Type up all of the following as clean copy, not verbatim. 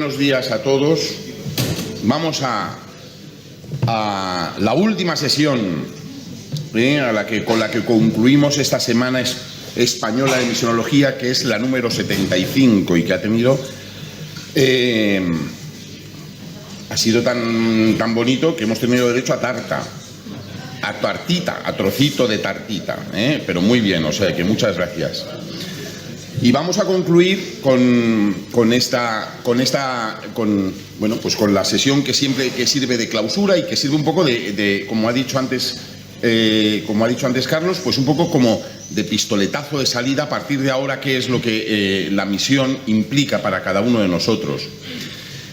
buenos días a todos. Vamos a la última sesión con la que concluimos esta semana española de misionología, que es la número 75 y que ha tenido ha sido tan bonito que hemos tenido derecho a tarta, a tartita, a trocito de tartita, pero muy bien, o sea que muchas gracias. Y vamos a concluir con la sesión que sirve de clausura y que sirve un poco de como ha dicho antes Carlos, pues un poco como de pistoletazo de salida a partir de ahora, qué es lo que la misión implica para cada uno de nosotros.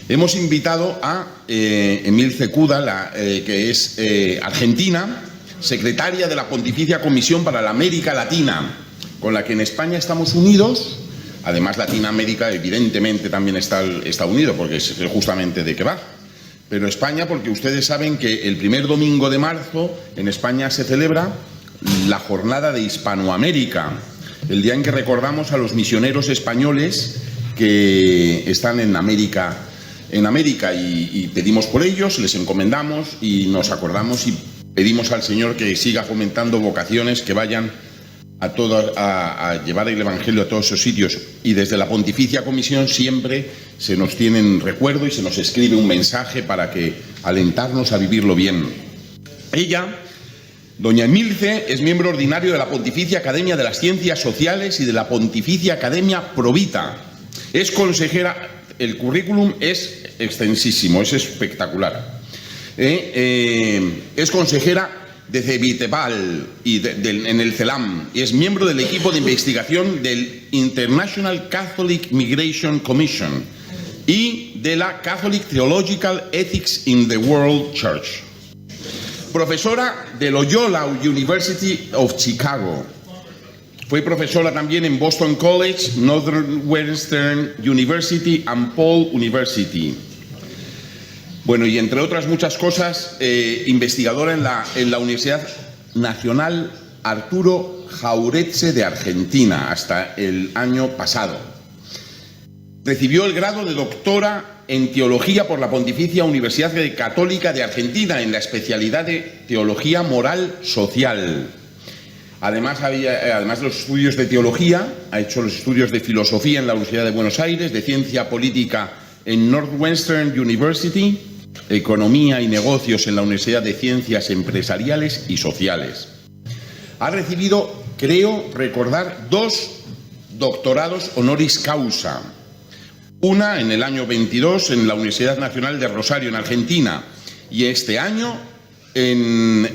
Hemos invitado a Emilce Cuda, que es argentina, secretaria de la Pontificia Comisión para la América Latina, con la que en España estamos unidos. Además, Latinoamérica evidentemente también está unido, porque es justamente de qué va. Pero España, porque ustedes saben que el primer domingo de marzo en España se celebra la Jornada de Hispanoamérica, el día en que recordamos a los misioneros españoles que están en América, y pedimos por ellos, les encomendamos y nos acordamos y pedimos al Señor que siga fomentando vocaciones que vayan a llevar el Evangelio a todos esos sitios. Y desde la Pontificia Comisión siempre se nos tiene en recuerdo y se nos escribe un mensaje para que alentarnos a vivirlo bien. Ella, doña Emilce, es miembro ordinario de la Pontificia Academia de las Ciencias Sociales y de la Pontificia Academia Provita. Es consejera, el currículum es extensísimo, es espectacular. Es consejera de Ceviteval y en el CELAM, y es miembro del equipo de investigación del International Catholic Migration Commission y de la Catholic Theological Ethics in the World Church. Profesora de Loyola University of Chicago. Fue profesora también en Boston College, Northwestern University and Paul University. Bueno, y entre otras muchas cosas, investigadora en la Universidad Nacional Arturo Jauretche de Argentina hasta el año pasado. Recibió el grado de doctora en Teología por la Pontificia Universidad Católica de Argentina en la especialidad de Teología Moral Social. Además de los estudios de teología, ha hecho los estudios de filosofía en la Universidad de Buenos Aires, de ciencia política en Northwestern University, economía y negocios en la Universidad de Ciencias Empresariales y Sociales. Ha recibido, creo recordar, 2 doctorados honoris causa. Una en el año 22 en la Universidad Nacional de Rosario, en Argentina, y este año en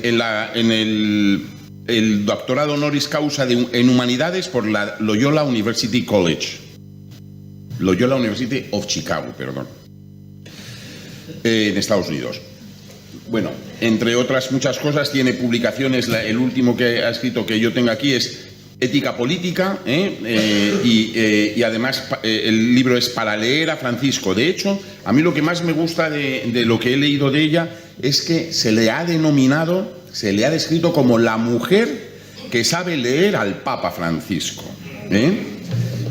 el doctorado honoris causa en Humanidades por la Loyola University College. Loyola University of Chicago, perdón. En Estados Unidos. Bueno, entre otras muchas cosas, tiene publicaciones, el último que ha escrito que yo tengo aquí es Ética Política, y además el libro es Para leer a Francisco. De hecho, a mí lo que más me gusta de lo que he leído de ella es que se le ha descrito como la mujer que sabe leer al Papa Francisco.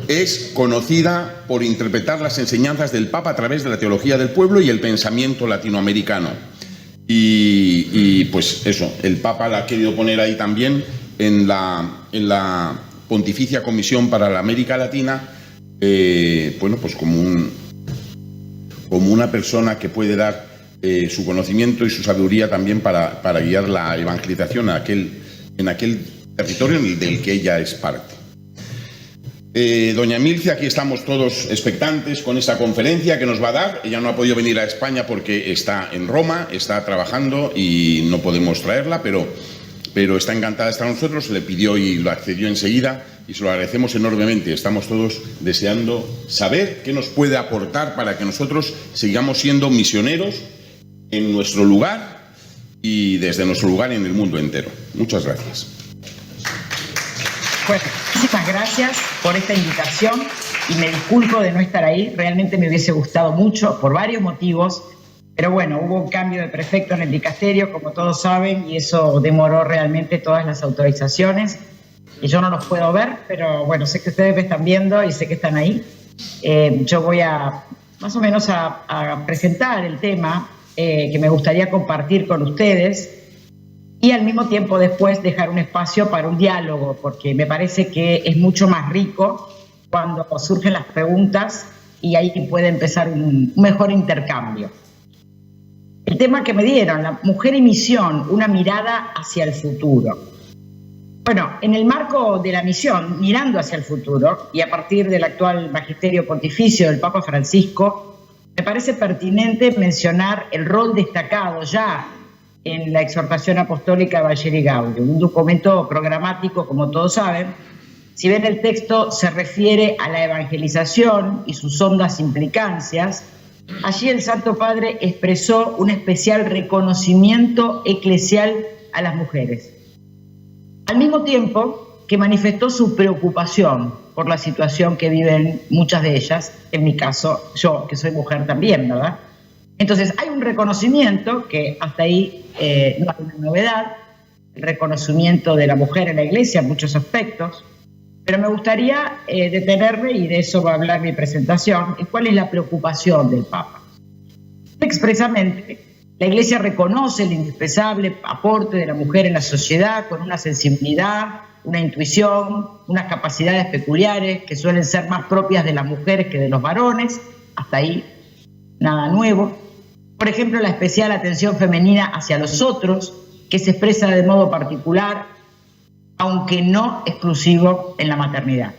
Es conocida por interpretar las enseñanzas del Papa a través de la teología del pueblo y el pensamiento latinoamericano. Y pues eso, el Papa la ha querido poner ahí también en la Pontificia Comisión para la América Latina, bueno, pues como una persona que puede dar su conocimiento y su sabiduría también para guiar la evangelización en aquel territorio del que ella es parte. Doña Emilce, aquí estamos todos expectantes con esta conferencia que nos va a dar. Ella no ha podido venir a España porque está en Roma, está trabajando y no podemos traerla, pero está encantada de estar con nosotros. Se le pidió y lo accedió enseguida y se lo agradecemos enormemente. Estamos todos deseando saber qué nos puede aportar para que nosotros sigamos siendo misioneros en nuestro lugar y desde nuestro lugar en el mundo entero. Muchas gracias. Bueno, muchísimas gracias por esta invitación y me disculpo de no estar ahí. Realmente me hubiese gustado mucho por varios motivos, pero bueno, hubo un cambio de prefecto en el dicasterio, como todos saben, y eso demoró realmente todas las autorizaciones. Y yo no los puedo ver, pero bueno, sé que ustedes me están viendo y sé que están ahí. Yo voy a más o menos a presentar el tema que me gustaría compartir con ustedes y al mismo tiempo después dejar un espacio para un diálogo, porque me parece que es mucho más rico cuando surgen las preguntas y ahí puede empezar un mejor intercambio. El tema que me dieron, la mujer y misión, una mirada hacia el futuro. Bueno, en el marco de la misión, mirando hacia el futuro, y a partir del actual magisterio pontificio del Papa Francisco, me parece pertinente mencionar el rol destacado ya en la exhortación apostólica Evangelii Gaudium, un documento programático, como todos saben. Si bien el texto se refiere a la evangelización y sus hondas implicancias, allí el Santo Padre expresó un especial reconocimiento eclesial a las mujeres, al mismo tiempo que manifestó su preocupación por la situación que viven muchas de ellas, en mi caso, yo que soy mujer también, ¿verdad? Entonces hay un reconocimiento que hasta ahí no hay una novedad, el reconocimiento de la mujer en la Iglesia en muchos aspectos, pero me gustaría detenerme, y de eso va a hablar mi presentación, en cuál es la preocupación del Papa. Expresamente, la Iglesia reconoce el indispensable aporte de la mujer en la sociedad con una sensibilidad, una intuición, unas capacidades peculiares que suelen ser más propias de las mujeres que de los varones, hasta ahí nada nuevo. Por ejemplo, la especial atención femenina hacia los otros, que se expresa de modo particular, aunque no exclusivo en la maternidad.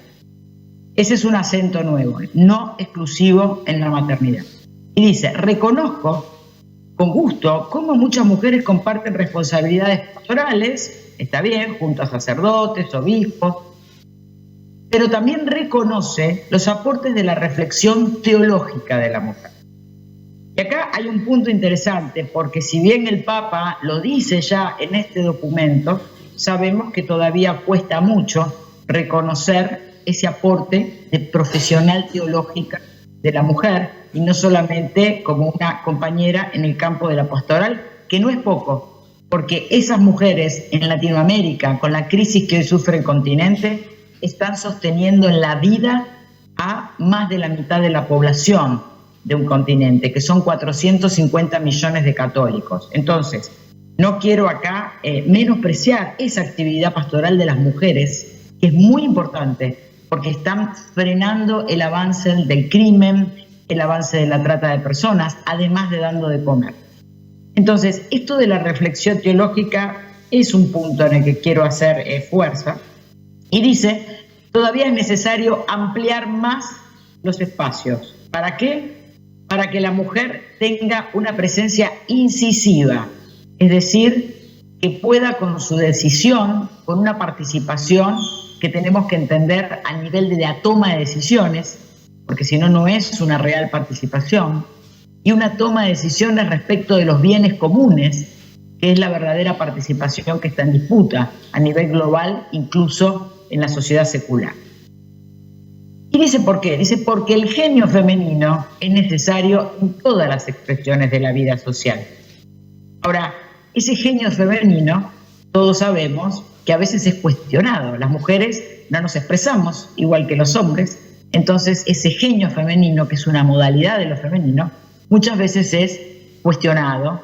Ese es un acento nuevo, no exclusivo en la maternidad. Y dice, reconozco con gusto cómo muchas mujeres comparten responsabilidades pastorales, está bien, junto a sacerdotes, obispos, pero también reconoce los aportes de la reflexión teológica de la mujer. Y acá hay un punto interesante, porque si bien el Papa lo dice ya en este documento, sabemos que todavía cuesta mucho reconocer ese aporte de profesional teológica de la mujer, y no solamente como una compañera en el campo de la pastoral, que no es poco, porque esas mujeres en Latinoamérica, con la crisis que hoy sufre el continente, están sosteniendo en la vida a más de la mitad de la población de un continente, que son 450 millones de católicos. Entonces, no quiero acá menospreciar esa actividad pastoral de las mujeres, que es muy importante, porque están frenando el avance del crimen, el avance de la trata de personas, además de dando de comer. Entonces, esto de la reflexión teológica es un punto en el que quiero hacer fuerza. Y dice, todavía es necesario ampliar más los espacios. ¿Para qué? Para que la mujer tenga una presencia incisiva, es decir, que pueda con su decisión, con una participación que tenemos que entender a nivel de la toma de decisiones, porque si no, no es una real participación, y una toma de decisiones respecto de los bienes comunes, que es la verdadera participación que está en disputa a nivel global, incluso en la sociedad secular. Y dice ¿por qué? Dice porque el genio femenino es necesario en todas las expresiones de la vida social. Ahora, ese genio femenino, todos sabemos que a veces es cuestionado. Las mujeres no nos expresamos igual que los hombres, entonces ese genio femenino, que es una modalidad de lo femenino, muchas veces es cuestionado,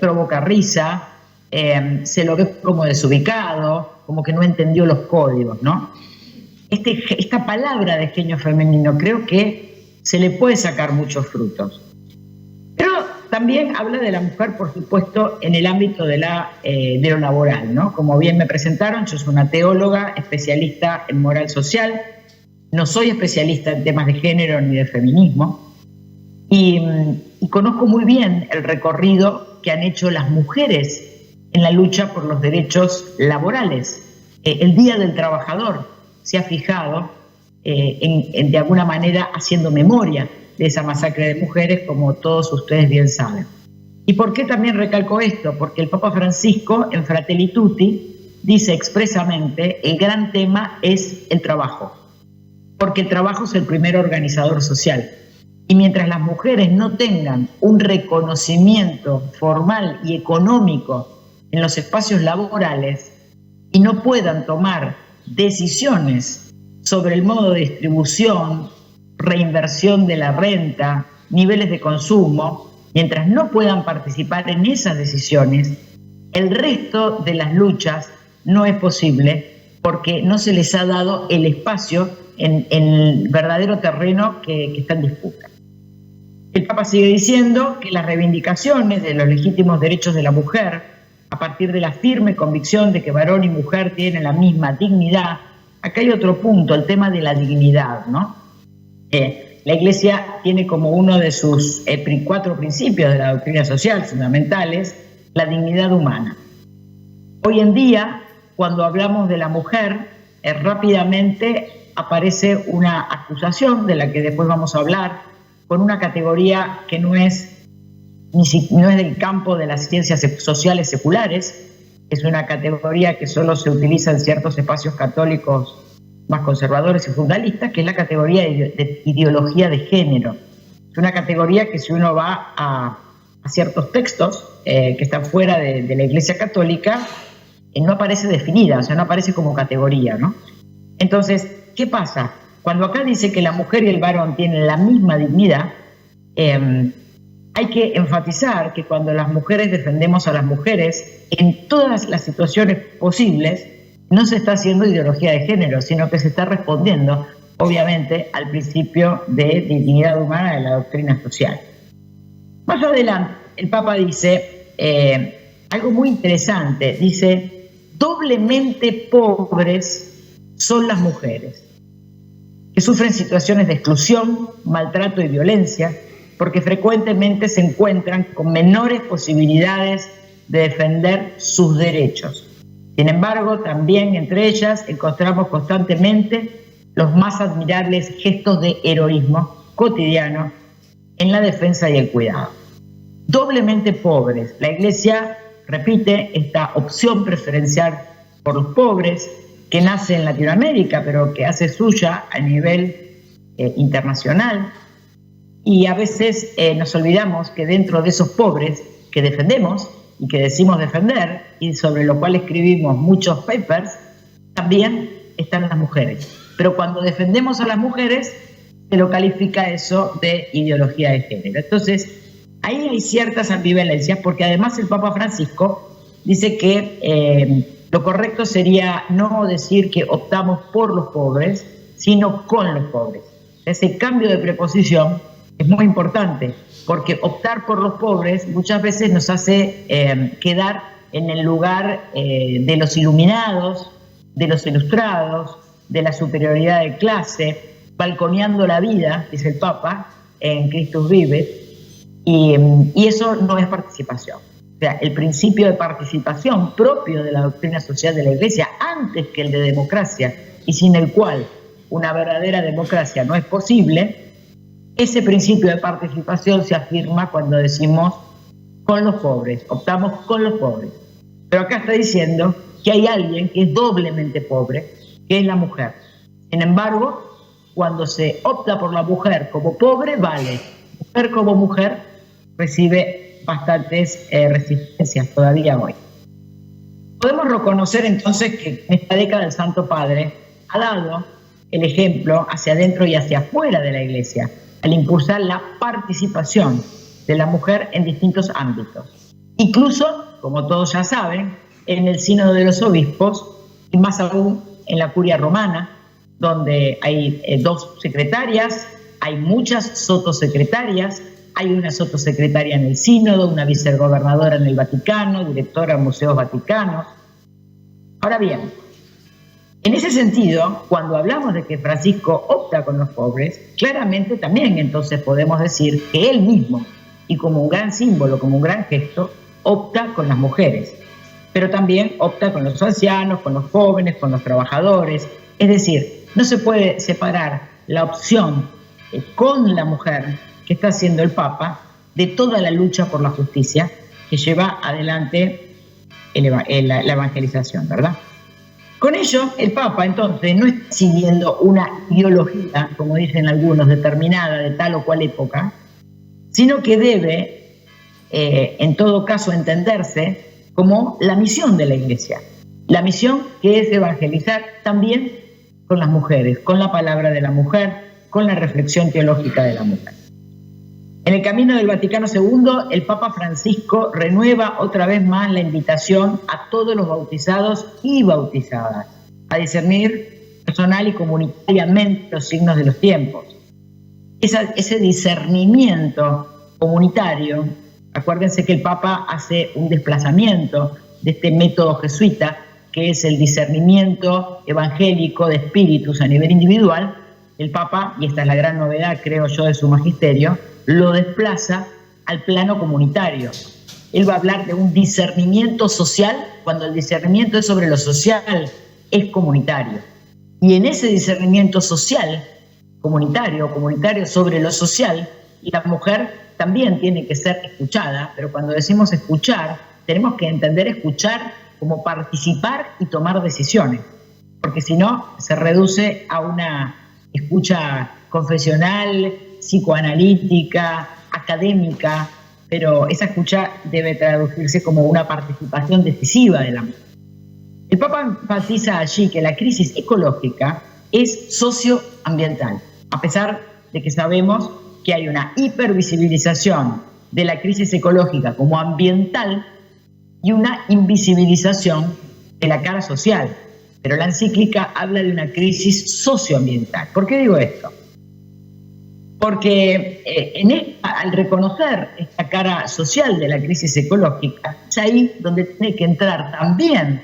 provoca risa, se lo ve como desubicado, como que no entendió los códigos, ¿no? Esta palabra de genio femenino creo que se le puede sacar muchos frutos. Pero también habla de la mujer, por supuesto, en el ámbito de lo laboral, ¿no? Como bien me presentaron, yo soy una teóloga, especialista en moral social, no soy especialista en temas de género ni de feminismo, y conozco muy bien el recorrido que han hecho las mujeres en la lucha por los derechos laborales. El Día del Trabajador se ha fijado de alguna manera haciendo memoria de esa masacre de mujeres, como todos ustedes bien saben. ¿Y por qué también recalco esto? Porque el Papa Francisco, en Fratelli Tutti, dice expresamente, el gran tema es el trabajo, porque el trabajo es el primer organizador social. Y mientras las mujeres no tengan un reconocimiento formal y económico en los espacios laborales y no puedan tomar decisiones sobre el modo de distribución, reinversión de la renta, niveles de consumo, mientras no puedan participar en esas decisiones, el resto de las luchas no es posible porque no se les ha dado el espacio en el verdadero terreno que está en disputa. El Papa sigue diciendo que las reivindicaciones de los legítimos derechos de la mujer, a partir de la firme convicción de que varón y mujer tienen la misma dignidad, acá hay otro punto, el tema de la dignidad, ¿no? La Iglesia tiene como uno de sus 4 principios de la doctrina social fundamentales la dignidad humana. Hoy en día, cuando hablamos de la mujer, rápidamente aparece una acusación de la que después vamos a hablar, con una categoría que no es del campo de las ciencias sociales seculares, es una categoría que solo se utiliza en ciertos espacios católicos más conservadores y fundamentalistas, que es la categoría de ideología de género. Es una categoría que si uno va a ciertos textos que están fuera de la Iglesia Católica, no aparece definida, o sea, no aparece como categoría, ¿no? Entonces, ¿qué pasa? Cuando acá dice que la mujer y el varón tienen la misma dignidad, hay que enfatizar que cuando las mujeres defendemos a las mujeres en todas las situaciones posibles, no se está haciendo ideología de género, sino que se está respondiendo, obviamente, al principio de dignidad humana de la doctrina social. Más adelante, el Papa dice algo muy interesante, dice, doblemente pobres son las mujeres, que sufren situaciones de exclusión, maltrato y violencia, porque frecuentemente se encuentran con menores posibilidades de defender sus derechos. Sin embargo, también entre ellas encontramos constantemente los más admirables gestos de heroísmo cotidiano en la defensa y el cuidado. Doblemente pobres. La Iglesia repite esta opción preferencial por los pobres que nace en Latinoamérica, pero que hace suya a nivel internacional. Y a veces nos olvidamos que dentro de esos pobres que defendemos y que decimos defender, y sobre lo cual escribimos muchos papers, también están las mujeres. Pero cuando defendemos a las mujeres, se lo califica eso de ideología de género. Entonces, ahí hay ciertas ambivalencias, porque además el Papa Francisco dice que lo correcto sería no decir que optamos por los pobres, sino con los pobres. Ese cambio de preposición es muy importante, porque optar por los pobres muchas veces nos hace quedar en el lugar de los iluminados, de los ilustrados, de la superioridad de clase, balconeando la vida, dice el Papa, en Christus Vive, y eso no es participación. O sea, el principio de participación propio de la doctrina social de la Iglesia, antes que el de democracia, y sin el cual una verdadera democracia no es posible, ese principio de participación se afirma cuando decimos con los pobres, optamos con los pobres. Pero acá está diciendo que hay alguien que es doblemente pobre, que es la mujer. Sin embargo, cuando se opta por la mujer como pobre, vale. Mujer como mujer recibe bastantes resistencias todavía hoy. Podemos reconocer entonces que en esta década el Santo Padre ha dado el ejemplo hacia adentro y hacia afuera de la Iglesia, al impulsar la participación de la mujer en distintos ámbitos. Incluso, como todos ya saben, en el Sínodo de los Obispos, y más aún en la Curia Romana, donde hay 2 secretarias, hay muchas sotosecretarias, hay una sotosecretaria en el Sínodo, una vicegobernadora en el Vaticano, directora de Museos Vaticanos. Ahora bien, en ese sentido, cuando hablamos de que Francisco opta con los pobres, claramente también entonces podemos decir que él mismo, y como un gran símbolo, como un gran gesto, opta con las mujeres, pero también opta con los ancianos, con los jóvenes, con los trabajadores. Es decir, no se puede separar la opción con la mujer que está haciendo el Papa de toda la lucha por la justicia que lleva adelante la evangelización, ¿verdad? Con ello, el Papa, entonces, no está siguiendo una ideología, como dicen algunos, determinada de tal o cual época, sino que debe, en todo caso, entenderse como la misión de la Iglesia. La misión que es evangelizar también con las mujeres, con la palabra de la mujer, con la reflexión teológica de la mujer. En el camino del Vaticano II, el Papa Francisco renueva otra vez más la invitación a todos los bautizados y bautizadas a discernir personal y comunitariamente los signos de los tiempos. Ese discernimiento comunitario, acuérdense que el Papa hace un desplazamiento de este método jesuita, que es el discernimiento evangélico de espíritus a nivel individual. El Papa, y esta es la gran novedad, creo yo, de su magisterio, lo desplaza al plano comunitario. Él va a hablar de un discernimiento social, cuando el discernimiento es sobre lo social, es comunitario. Y en ese discernimiento social, comunitario sobre lo social, la mujer también tiene que ser escuchada, pero cuando decimos escuchar, tenemos que entender escuchar como participar y tomar decisiones, porque si no, se reduce a una escucha confesional, psicoanalítica, académica, pero esa escucha debe traducirse como una participación decisiva de la mujer. El Papa enfatiza allí que la crisis ecológica es socioambiental, a pesar de que sabemos que hay una hipervisibilización de la crisis ecológica como ambiental y una invisibilización de la cara social. Pero la encíclica habla de una crisis socioambiental. ¿Por qué digo esto? Porque al reconocer esta cara social de la crisis ecológica, es ahí donde tiene que entrar también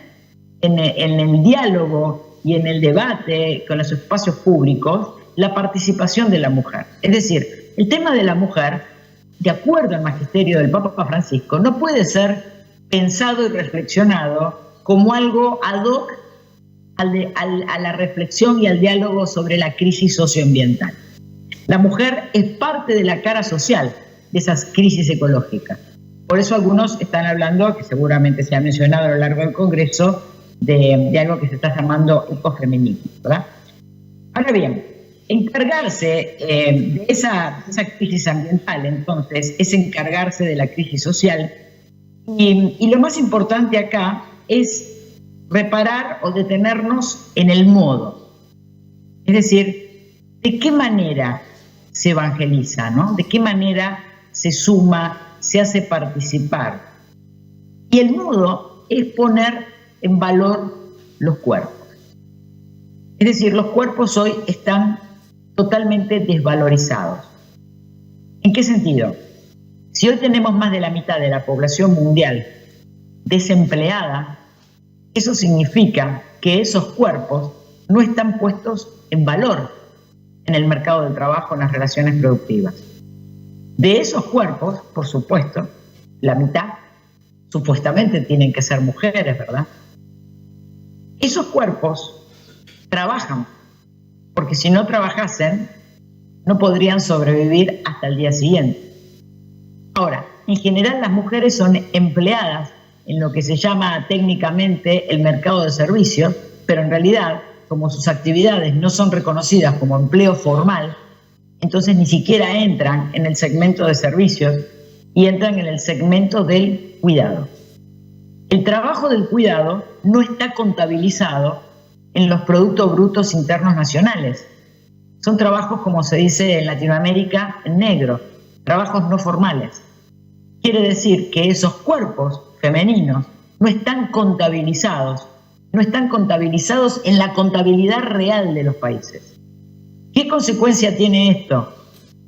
en el diálogo y en el debate con los espacios públicos la participación de la mujer. Es decir, el tema de la mujer, de acuerdo al magisterio del Papa Francisco, no puede ser pensado y reflexionado como algo ad hoc a la reflexión y al diálogo sobre la crisis socioambiental. La mujer es parte de la cara social de esas crisis ecológicas. Por eso algunos están hablando, que seguramente se ha mencionado a lo largo del Congreso, de algo que se está llamando ecofeminismo, ¿verdad? Ahora bien, encargarse de esa crisis ambiental, entonces, es encargarse de la crisis social. Y lo más importante acá es reparar o detenernos en el modo. Es decir, ¿de qué manera se evangeliza, ¿no? ¿De qué manera se suma, se hace participar? Y el modo es poner en valor los cuerpos. Es decir, los cuerpos hoy están totalmente desvalorizados. ¿En qué sentido? Si hoy tenemos más de la mitad de la población mundial desempleada, eso significa que esos cuerpos no están puestos en valor en el mercado del trabajo, en las relaciones productivas. De esos cuerpos, por supuesto, la mitad supuestamente tienen que ser mujeres, ¿verdad? Esos cuerpos trabajan, porque si no trabajasen, no podrían sobrevivir hasta el día siguiente. Ahora, en general las mujeres son empleadas en lo que se llama técnicamente el mercado de servicios, pero en realidad, como sus actividades no son reconocidas como empleo formal, entonces ni siquiera entran en el segmento de servicios y entran en el segmento del cuidado. El trabajo del cuidado no está contabilizado en los productos brutos internos nacionales. Son trabajos, como se dice en Latinoamérica, en negro, trabajos no formales. Quiere decir que esos cuerpos femeninos no están contabilizados en la contabilidad real de los países. ¿Qué consecuencia tiene esto?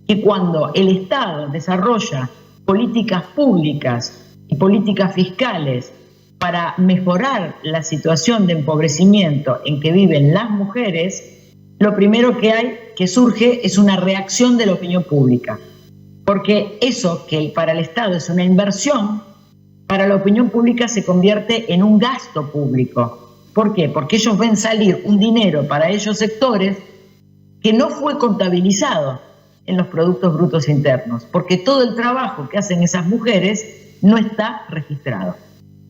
Que cuando el Estado desarrolla políticas públicas y políticas fiscales para mejorar la situación de empobrecimiento en que viven las mujeres, lo primero que surge es una reacción de la opinión pública. Porque eso que para el Estado es una inversión, para la opinión pública se convierte en un gasto público. ¿Por qué? Porque ellos ven salir un dinero para ellos sectores que no fue contabilizado en los productos brutos internos, porque todo el trabajo que hacen esas mujeres no está registrado.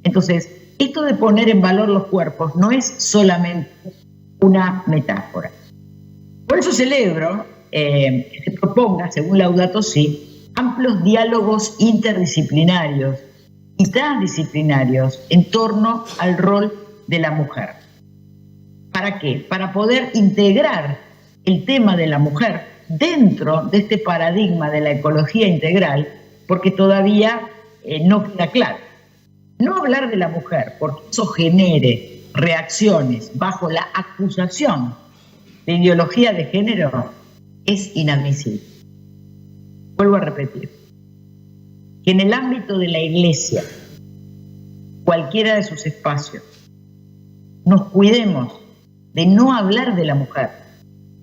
Entonces, esto de poner en valor los cuerpos no es solamente una metáfora. Por eso celebro que se proponga, según Laudato Si, amplios diálogos interdisciplinarios y transdisciplinarios en torno al rol de la mujer. ¿Para qué? Para poder integrar el tema de la mujer dentro de este paradigma de la ecología integral, porque todavía no queda claro. No hablar de la mujer, porque eso genere reacciones bajo la acusación de ideología de género, es inadmisible. Vuelvo a repetir, que en el ámbito de la Iglesia, cualquiera de sus espacios, nos cuidemos de no hablar de la mujer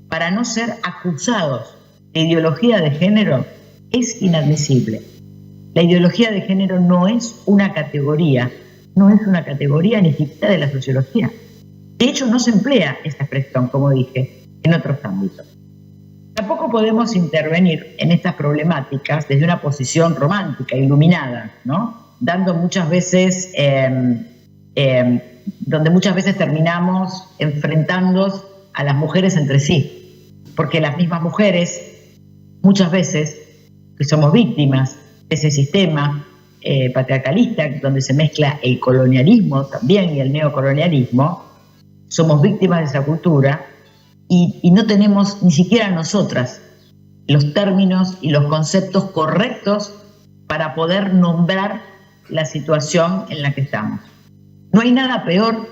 para no ser acusados de ideología de género, es inadmisible. La ideología de género no es una categoría ni siquiera de la sociología. De hecho, no se emplea esta expresión, como dije, en otros ámbitos. Tampoco podemos intervenir en estas problemáticas desde una posición romántica, iluminada, ¿no? Dando muchas veces, donde muchas veces terminamos enfrentando a las mujeres entre sí, porque las mismas mujeres, muchas veces, que somos víctimas de ese sistema patriarcalista, donde se mezcla el colonialismo también y el neocolonialismo, somos víctimas de esa cultura y no tenemos ni siquiera nosotras los términos y los conceptos correctos para poder nombrar la situación en la que estamos. No hay nada peor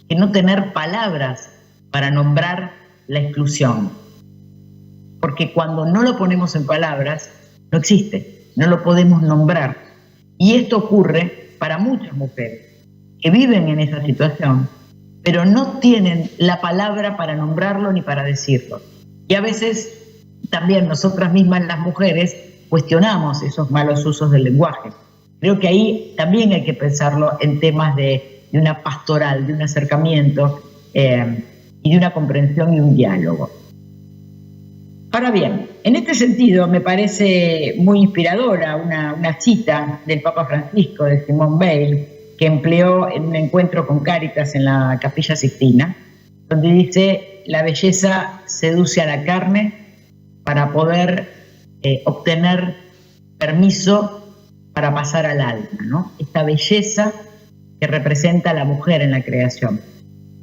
que no tener palabras para nombrar la exclusión, porque cuando no lo ponemos en palabras, no existe, no lo podemos nombrar. Y esto ocurre para muchas mujeres que viven en esa situación, pero no tienen la palabra para nombrarlo ni para decirlo. Y a veces también nosotras mismas, las mujeres, cuestionamos esos malos usos del lenguaje. Creo que ahí también hay que pensarlo en temas de una pastoral, de un acercamiento y de una comprensión y un diálogo. Ahora bien, en este sentido me parece muy inspiradora una cita del Papa Francisco, de Simone Weil, que empleó en un encuentro con Cáritas en la Capilla Sixtina, donde dice: la belleza seduce a la carne para poder obtener permiso para pasar al alma, ¿no? Esta belleza que representa a la mujer en la creación,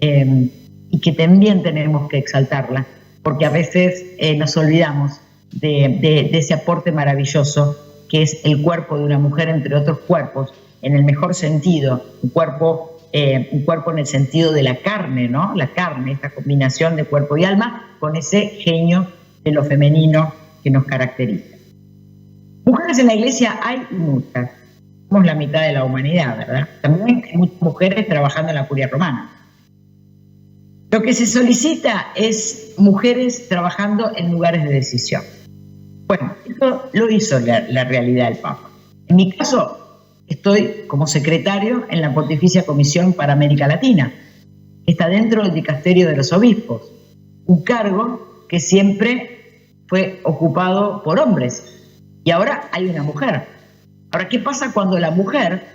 y que también tenemos que exaltarla, porque a veces nos olvidamos de ese aporte maravilloso que es el cuerpo de una mujer entre otros cuerpos, en el mejor sentido, un cuerpo en el sentido de la carne, ¿no? La carne, esta combinación de cuerpo y alma, con ese genio de lo femenino que nos caracteriza. Mujeres en la Iglesia hay muchas, somos la mitad de la humanidad, ¿verdad? También hay muchas mujeres trabajando en la Curia Romana. Lo que se solicita es mujeres trabajando en lugares de decisión. Bueno, eso lo hizo la realidad del Papa. En mi caso, estoy como secretario en la Pontificia Comisión para América Latina, que está dentro del dicasterio de los obispos, un cargo que siempre fue ocupado por hombres, y ahora hay una mujer. Ahora, ¿qué pasa cuando la mujer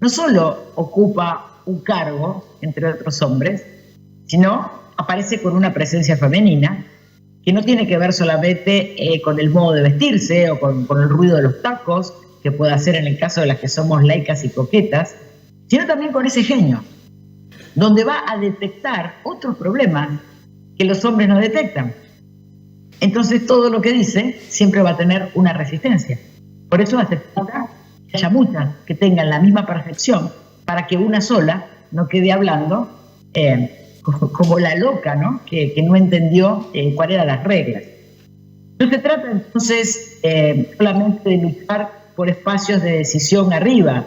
no solo ocupa un cargo entre otros hombres, sino aparece con una presencia femenina que no tiene que ver solamente con el modo de vestirse o con el ruido de los tacos, que puede hacer en el caso de las que somos laicas y coquetas, sino también con ese genio, donde va a detectar otros problemas que los hombres no detectan. Entonces todo lo que dice siempre va a tener una resistencia. Por eso hace falta que haya muchas que tengan la misma percepción, para que una sola no quede hablando como la loca, ¿no? Que no entendió cuáles eran las reglas. No se trata entonces solamente de luchar por espacios de decisión arriba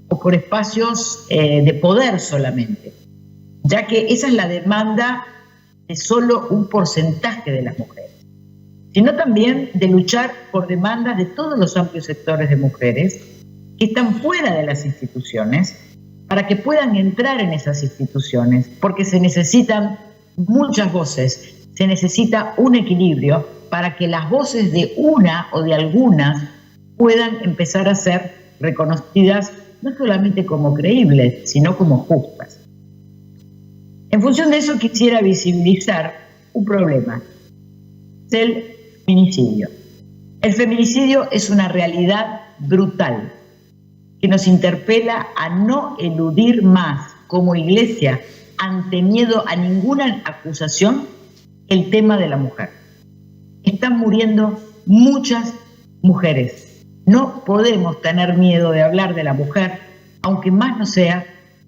o por espacios de poder solamente, ya que esa es la demanda de solo un porcentaje de las mujeres, sino también de luchar por demandas de todos los amplios sectores de mujeres que están fuera de las instituciones, para que puedan entrar en esas instituciones, porque se necesitan muchas voces, se necesita un equilibrio para que las voces de una o de algunas puedan empezar a ser reconocidas no solamente como creíbles, sino como justas. En función de eso quisiera visibilizar un problema, es el feminicidio. El feminicidio es una realidad brutal que nos interpela a no eludir más como Iglesia, ante miedo a ninguna acusación, el tema de la mujer. están muriendo muchas mujeres. No podemos tener miedo de hablar de la mujer, aunque más no sea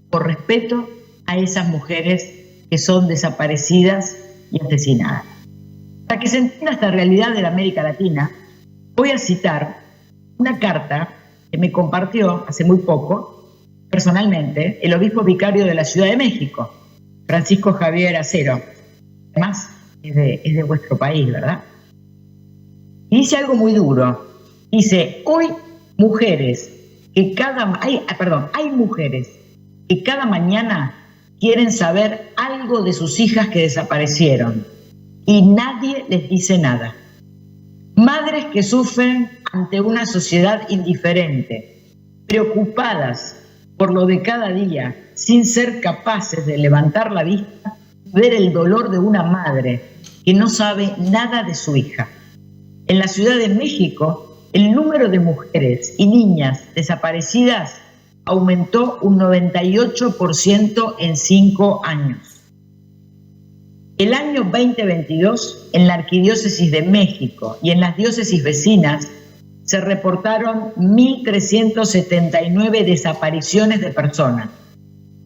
por respeto a esas mujeres que son desaparecidas y asesinadas. Para que se entienda esta realidad de la América Latina, voy a citar una carta que me compartió hace muy poco, personalmente, el obispo vicario de la Ciudad de México, Francisco Javier Acero. Además, es de vuestro país, ¿verdad? Y dice algo muy duro. Dice, hoy mujeres que hay mujeres que cada mañana quieren saber algo de sus hijas que desaparecieron y nadie les dice nada. Madres que sufren ante una sociedad indiferente, preocupadas por lo de cada día, sin ser capaces de levantar la vista y ver el dolor de una madre que no sabe nada de su hija. En la Ciudad de México, el número de mujeres y niñas desaparecidas aumentó un 98% en 5 años. El año 2022, en la Arquidiócesis de México y en las diócesis vecinas, se reportaron 1.379 desapariciones de personas,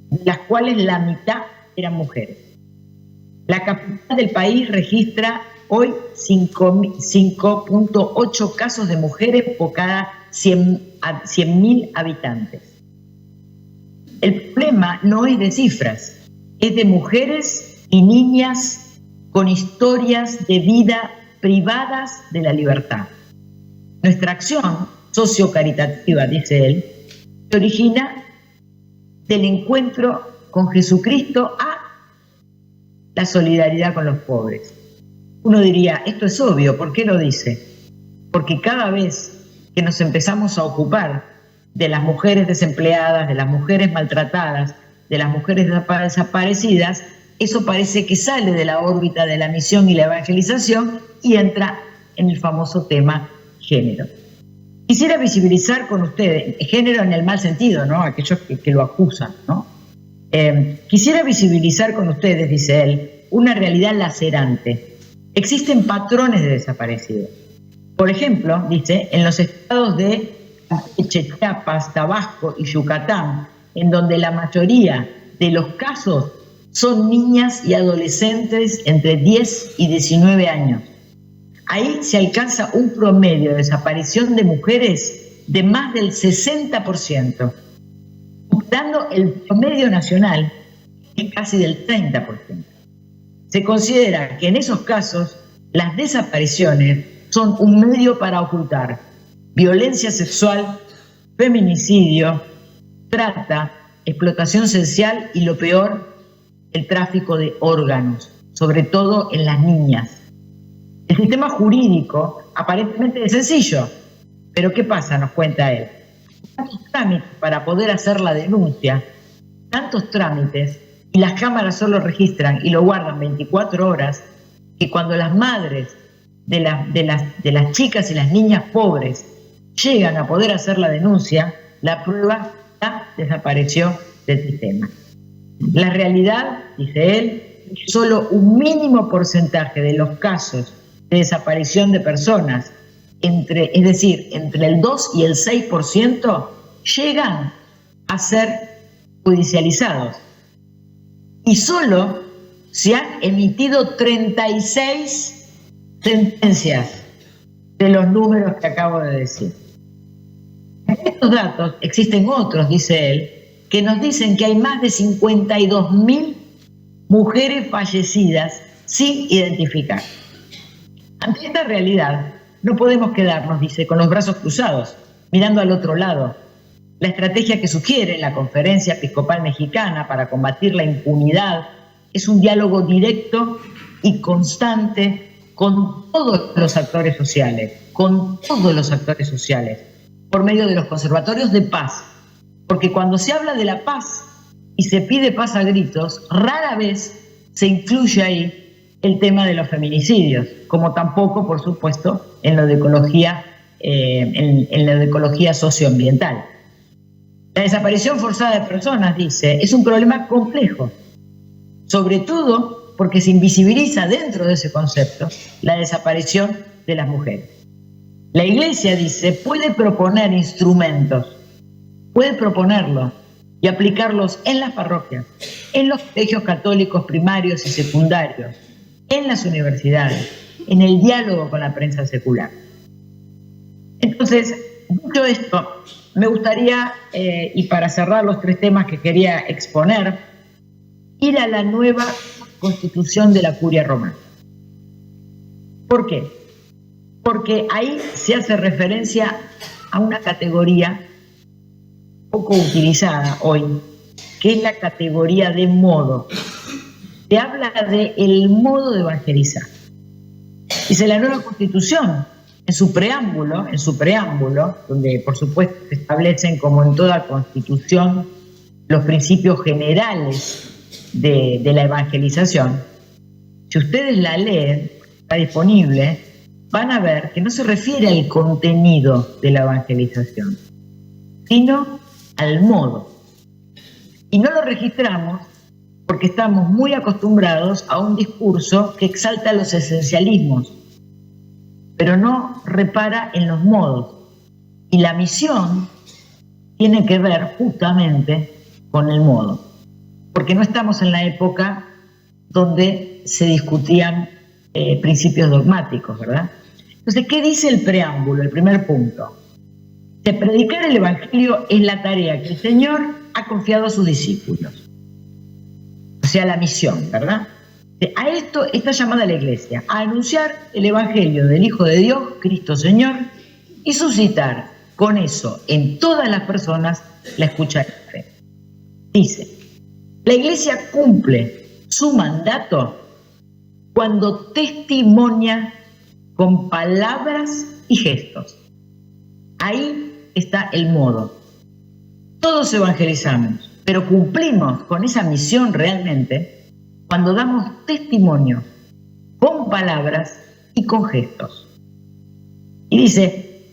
de las cuales la mitad eran mujeres. La capital del país registra hoy 5.8 casos de mujeres por cada 100.000 habitantes. El problema no es de cifras, es de mujeres y niñas con historias de vida privadas de la libertad. Nuestra acción sociocaritativa, dice él, se origina del encuentro con Jesucristo a la solidaridad con los pobres. Uno diría, esto es obvio, ¿por qué lo dice? Porque cada vez que nos empezamos a ocupar de las mujeres desempleadas, de las mujeres maltratadas, de las mujeres desaparecidas, eso parece que sale de la órbita de la misión y la evangelización y entra en el famoso tema género. Quisiera visibilizar con ustedes, género en el mal sentido, ¿no? Aquellos que lo acusan, ¿no? Quisiera visibilizar con ustedes, dice él, una realidad lacerante. Existen patrones de desaparecidos. Por ejemplo, dice, en los estados de Chiapas, Tabasco y Yucatán, en donde la mayoría de los casos son niñas y adolescentes entre 10 y 19 años. Ahí se alcanza un promedio de desaparición de mujeres de más del 60%, superando el promedio nacional, que es casi del 30%. Se considera que en esos casos las desapariciones son un medio para ocultar violencia sexual, feminicidio, trata, explotación sexual y lo peor, el tráfico de órganos, sobre todo en las niñas. El sistema jurídico aparentemente es sencillo, pero ¿qué pasa? Nos cuenta él. Tantos trámites para poder hacer la denuncia, tantos trámites, y las cámaras solo registran y lo guardan 24 horas, que cuando las madres de las chicas y las niñas pobres llegan a poder hacer la denuncia, la prueba ya desapareció del sistema. La realidad, dice él, es que solo un mínimo porcentaje de los casos de desaparición de personas, es decir, entre el 2 y el 6%, llegan a ser judicializados. Y solo se han emitido 36 sentencias de los números que acabo de decir. En estos datos existen otros, dice él, que nos dicen que hay más de 52.000 mujeres fallecidas sin identificar. Ante esta realidad, no podemos quedarnos, dice, con los brazos cruzados, mirando al otro lado. La estrategia que sugiere la Conferencia Episcopal Mexicana para combatir la impunidad es un diálogo directo y constante con todos los actores sociales, por medio de los conservatorios de paz. Porque cuando se habla de la paz y se pide paz a gritos, rara vez se incluye ahí el tema de los feminicidios, como tampoco, por supuesto, en lo de ecología, en lo de ecología socioambiental. La desaparición forzada de personas, dice, es un problema complejo, sobre todo porque se invisibiliza dentro de ese concepto la desaparición de las mujeres. La Iglesia, dice, puede proponer instrumentos, puede proponerlos y aplicarlos en las parroquias, en los colegios católicos primarios y secundarios, en las universidades, en el diálogo con la prensa secular. Entonces, dicho esto, me gustaría, y para cerrar los 3 temas que quería exponer, ir a la nueva constitución de la Curia Romana. ¿Por qué? Porque ahí se hace referencia a una categoría poco utilizada hoy, que es la categoría de modo. Se habla de el modo de evangelizar. Dice la nueva Constitución, en su preámbulo, donde por supuesto se establecen, como en toda Constitución, los principios generales de la evangelización. Si ustedes la leen, está disponible, van a ver que no se refiere al contenido de la evangelización, sino al modo. Y no lo registramos porque estamos muy acostumbrados a un discurso que exalta los esencialismos, pero no repara en los modos. Y la misión tiene que ver justamente con el modo, porque no estamos en la época donde se discutían principios dogmáticos, ¿verdad? Entonces, ¿qué dice el preámbulo, el primer punto? De predicar el Evangelio es la tarea que el Señor ha confiado a sus discípulos. O sea, la misión, ¿verdad? A esto está llamada la Iglesia, a anunciar el Evangelio del Hijo de Dios, Cristo Señor, y suscitar con eso en todas las personas la escucha de la fe. Dice, la Iglesia cumple su mandato cuando testimonia con palabras y gestos. Ahí está el modo. Todos evangelizamos, pero cumplimos con esa misión realmente cuando damos testimonio con palabras y con gestos. Y dice,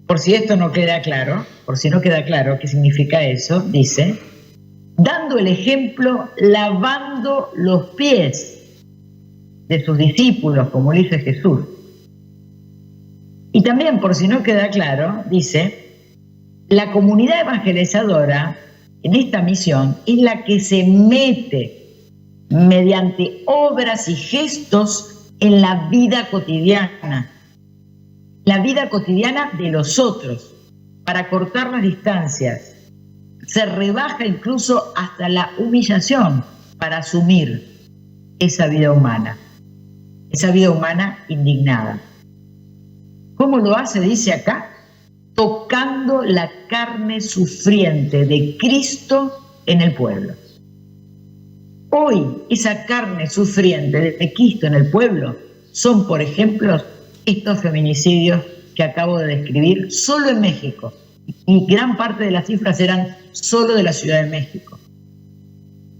por si esto no queda claro, por si no queda claro qué significa eso, dice, dando el ejemplo, lavando los pies de sus discípulos, como dice Jesús. Y también, por si no queda claro, dice, la comunidad evangelizadora en esta misión es la que se mete mediante obras y gestos en la vida cotidiana de los otros, para cortar las distancias. Se rebaja incluso hasta la humillación para asumir esa vida humana indignada. ¿Cómo lo hace? Dice acá, tocando la carne sufriente de Cristo en el pueblo. Hoy, esa carne sufriente de Cristo en el pueblo son, por ejemplo, estos feminicidios que acabo de describir solo en México. Y gran parte de las cifras eran solo de la Ciudad de México.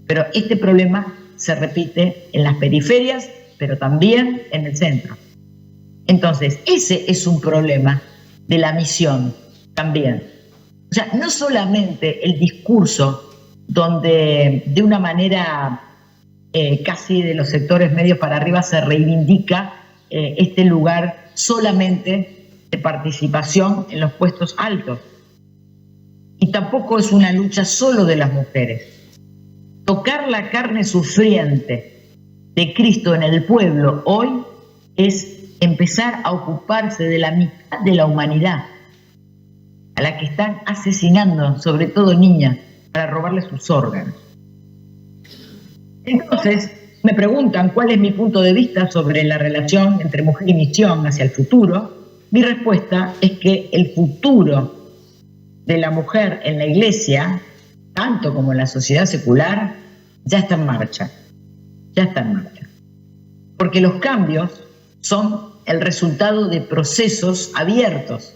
Pero este problema se repite en las periferias, pero también en el centro. Entonces, ese es un problema de la misión también. O sea, no solamente el discurso donde de una manera casi de los sectores medios para arriba se reivindica este lugar solamente de participación en los puestos altos. Y tampoco es una lucha solo de las mujeres. Tocar la carne sufriente de Cristo en el pueblo hoy es empezar a ocuparse de la mitad de la humanidad, a la que están asesinando, sobre todo niñas, para robarle sus órganos. Entonces, me preguntan cuál es mi punto de vista sobre la relación entre mujer y misión hacia el futuro. Mi respuesta es que el futuro de la mujer en la Iglesia, tanto como en la sociedad secular, ya está en marcha. Ya está en marcha. Porque los cambios son el resultado de procesos abiertos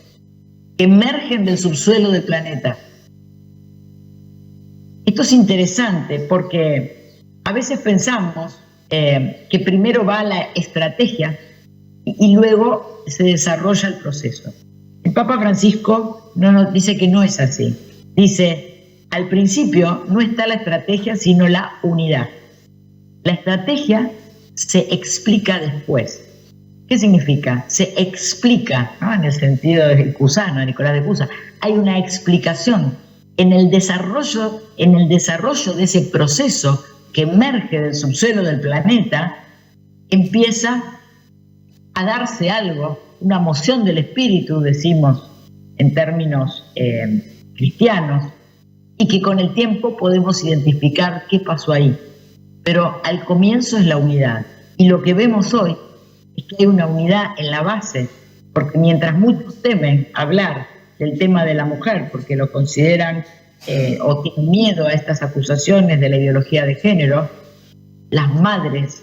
que emergen del subsuelo del planeta. Esto es interesante porque a veces pensamos que primero va la estrategia y luego se desarrolla el proceso. El Papa Francisco nos dice que no es así. Dice, al principio no está la estrategia, sino la unidad. La estrategia se explica después. ¿Qué significa? Se explica, ¿no? En el sentido de Cusano, de Nicolás de Cusa. Hay una explicación en el desarrollo de ese proceso que emerge del subsuelo del planeta. Empieza a darse algo, una moción del espíritu, decimos en términos cristianos, y que con el tiempo podemos identificar qué pasó ahí. Pero al comienzo es la unidad. Y lo que vemos hoy es que hay una unidad en la base, porque mientras muchos temen hablar del tema de la mujer, porque lo consideran o tienen miedo a estas acusaciones de la ideología de género, las madres,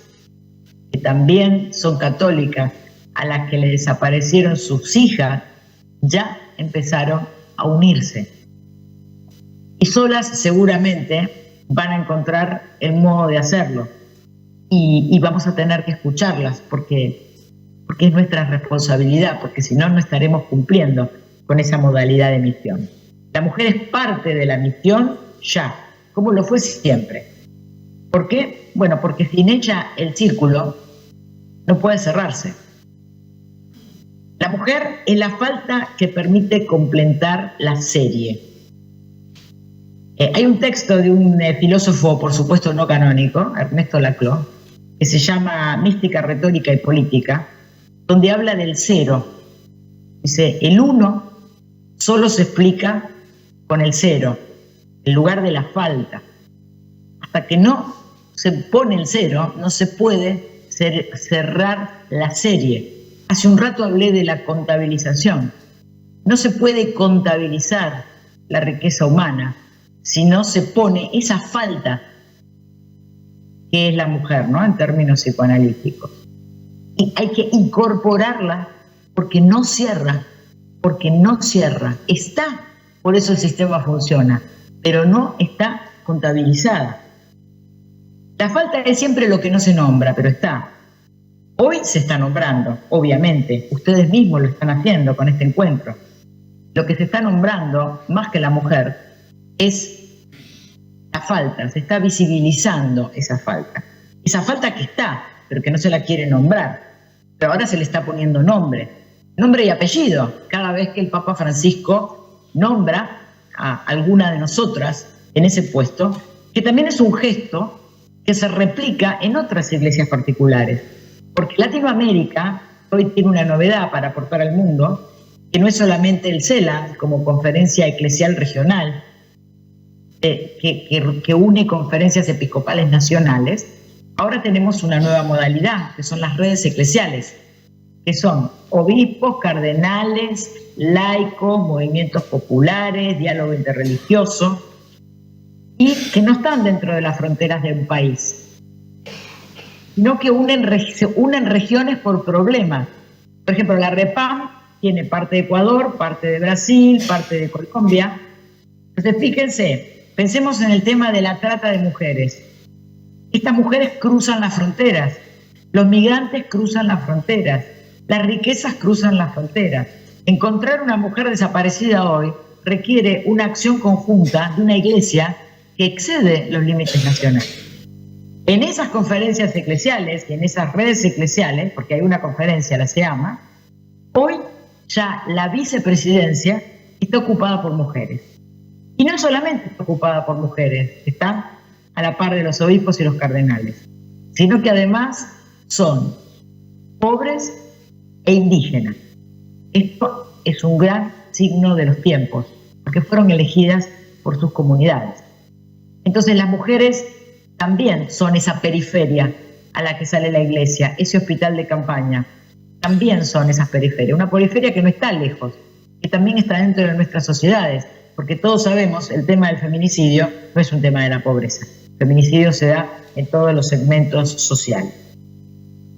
que también son católicas, a las que le desaparecieron sus hijas, ya empezaron a unirse. Y solas seguramente van a encontrar el modo de hacerlo. Y vamos a tener que escucharlas porque es nuestra responsabilidad, porque si no, no estaremos cumpliendo con esa modalidad de misión. La mujer es parte de la misión ya, como lo fue siempre. ¿Por qué? Bueno, porque sin ella el círculo no puede cerrarse. La mujer es la falta que permite completar la serie. Hay un texto de un filósofo, por supuesto no canónico, Ernesto Laclau, que se llama Mística, Retórica y Política, donde habla del cero. Dice, el uno solo se explica con el cero, en lugar de la falta. Hasta que no se pone el cero, no se puede cerrar la serie. Hace un rato hablé de la contabilización. No se puede contabilizar la riqueza humana si no se pone esa falta que es la mujer, ¿no? En términos psicoanalíticos. Y hay que incorporarla porque no cierra, Está, por eso el sistema funciona, pero no está contabilizada. La falta es siempre lo que no se nombra, pero está. Hoy se está nombrando, obviamente, ustedes mismos lo están haciendo con este encuentro. Lo que se está nombrando, más que la mujer, es la falta, se está visibilizando esa falta. Esa falta que está, pero que no se la quiere nombrar. Pero ahora se le está poniendo nombre y apellido. Cada vez que el Papa Francisco nombra a alguna de nosotras en ese puesto, que también es un gesto que se replica en otras iglesias particulares. Porque Latinoamérica hoy tiene una novedad para aportar al mundo, que no es solamente el CELA como conferencia eclesial regional, que une conferencias episcopales nacionales. Ahora tenemos una nueva modalidad, que son las redes eclesiales, que son obispos, cardenales, laicos, movimientos populares, diálogo interreligioso, y que no están dentro de las fronteras de un país, sino que unen regiones por problemas. Por ejemplo, la REPAM tiene parte de Ecuador, parte de Brasil, parte de Colombia. Entonces, fíjense, pensemos en el tema de la trata de mujeres. Estas mujeres cruzan las fronteras, los migrantes cruzan las fronteras, las riquezas cruzan las fronteras. Encontrar una mujer desaparecida hoy requiere una acción conjunta de una iglesia que excede los límites nacionales. En esas conferencias eclesiales y en esas redes eclesiales, porque hay una conferencia, la SEAMA, hoy ya la vicepresidencia está ocupada por mujeres. Y no solamente está ocupada por mujeres, están a la par de los obispos y los cardenales, sino que además son pobres e indígenas. Esto es un gran signo de los tiempos, porque fueron elegidas por sus comunidades. Entonces las mujeres también son esa periferia a la que sale la iglesia, ese hospital de campaña, también son esas periferias, una periferia que no está lejos, que también está dentro de nuestras sociedades, porque todos sabemos el tema del feminicidio no es un tema de la pobreza, el feminicidio se da en todos los segmentos sociales.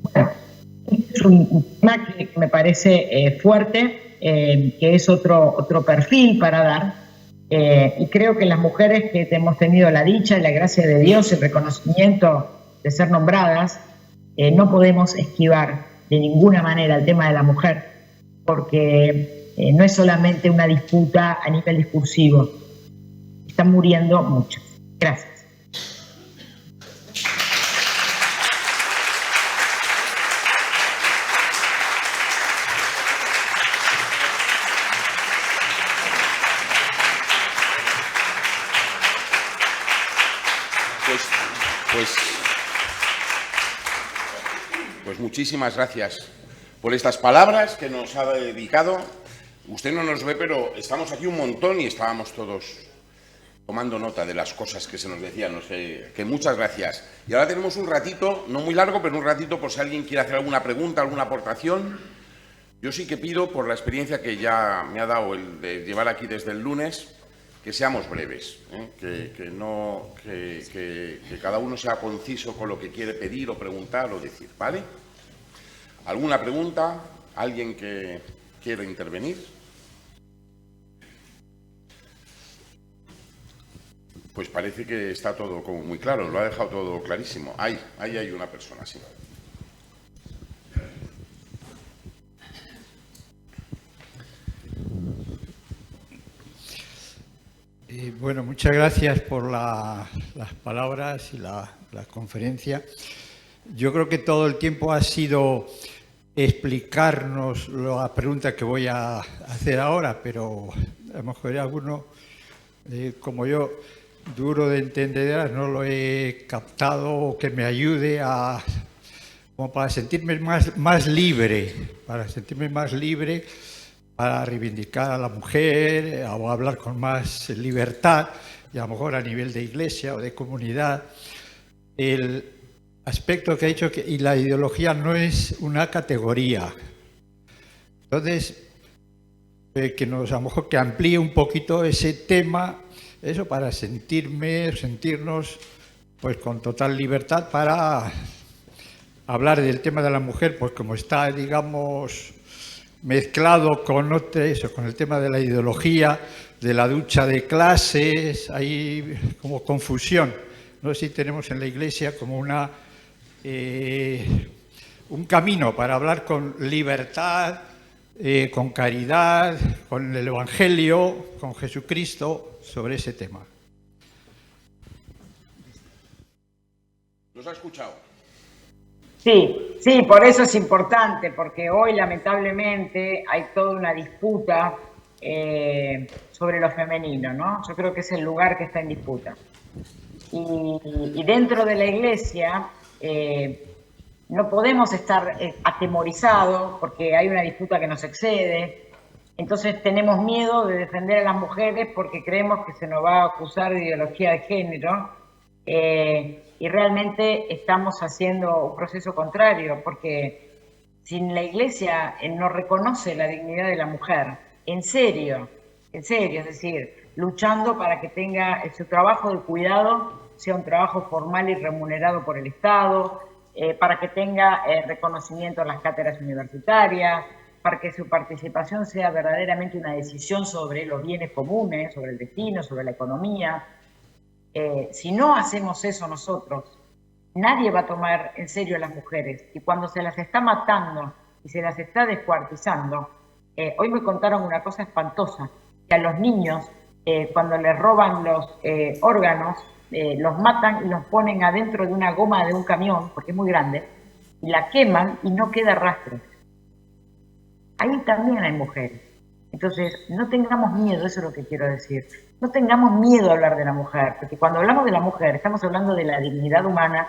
Bueno, es un tema que me parece fuerte, que es otro perfil para dar. Y creo que las mujeres que hemos tenido la dicha y la gracia de Dios, el reconocimiento de ser nombradas, no podemos esquivar de ninguna manera el tema de la mujer, porque no es solamente una disputa a nivel discursivo, están muriendo muchas. Gracias. Pues muchísimas gracias por estas palabras que nos ha dedicado. Usted no nos ve, pero estamos aquí un montón y estábamos todos tomando nota de las cosas que se nos decían. No sé, que muchas gracias. Y ahora tenemos un ratito, no muy largo, pero un ratito por si alguien quiere hacer alguna pregunta, alguna aportación. Yo sí que pido, por la experiencia que ya me ha dado el de llevar aquí desde el lunes, que seamos breves, que cada uno sea conciso con lo que quiere pedir o preguntar o decir, ¿vale? ¿Alguna pregunta? ¿Alguien que quiera intervenir? Pues parece que está todo como muy claro, lo ha dejado todo clarísimo. Ahí hay una persona, sí. Bueno, muchas gracias por las palabras y la conferencia. Yo creo que todo el tiempo ha sido explicarnos la pregunta que voy a hacer ahora, pero a lo mejor hay alguno, como yo, duro de entender, no lo he captado o que me ayude como para sentirme más libre, para reivindicar a la mujer o hablar con más libertad, y a lo mejor a nivel de iglesia o de comunidad. El aspecto que ha dicho y la ideología no es una categoría. Entonces, que a lo mejor que amplíe un poquito ese tema, eso para sentirnos pues con total libertad para hablar del tema de la mujer, pues como está, digamos, mezclado con el tema de la ideología, de la lucha de clases, hay como confusión. No sé si tenemos en la Iglesia como un camino para hablar con libertad, con caridad, con el Evangelio, con Jesucristo, sobre ese tema. ¿Los ha escuchado? Sí, por eso es importante, porque hoy lamentablemente hay toda una disputa sobre lo femenino, ¿no? Yo creo que es el lugar que está en disputa. Y dentro de la Iglesia no podemos estar atemorizados porque hay una disputa que nos excede. Entonces tenemos miedo de defender a las mujeres porque creemos que se nos va a acusar de ideología de género. Y realmente estamos haciendo un proceso contrario, porque si la Iglesia no reconoce la dignidad de la mujer, en serio, es decir, luchando para que tenga su trabajo de cuidado sea un trabajo formal y remunerado por el Estado, para que tenga reconocimiento en las cátedras universitarias, para que su participación sea verdaderamente una decisión sobre los bienes comunes, sobre el destino, sobre la economía. Si no hacemos eso nosotros, nadie va a tomar en serio a las mujeres. Y cuando se las está matando y se las está descuartizando, hoy me contaron una cosa espantosa, que a los niños, cuando les roban los órganos, los matan y los ponen adentro de una goma de un camión, porque es muy grande, y la queman y no queda rastro. Ahí también hay mujeres. Entonces, no tengamos miedo, eso es lo que quiero decir. No tengamos miedo a hablar de la mujer, porque cuando hablamos de la mujer estamos hablando de la dignidad humana,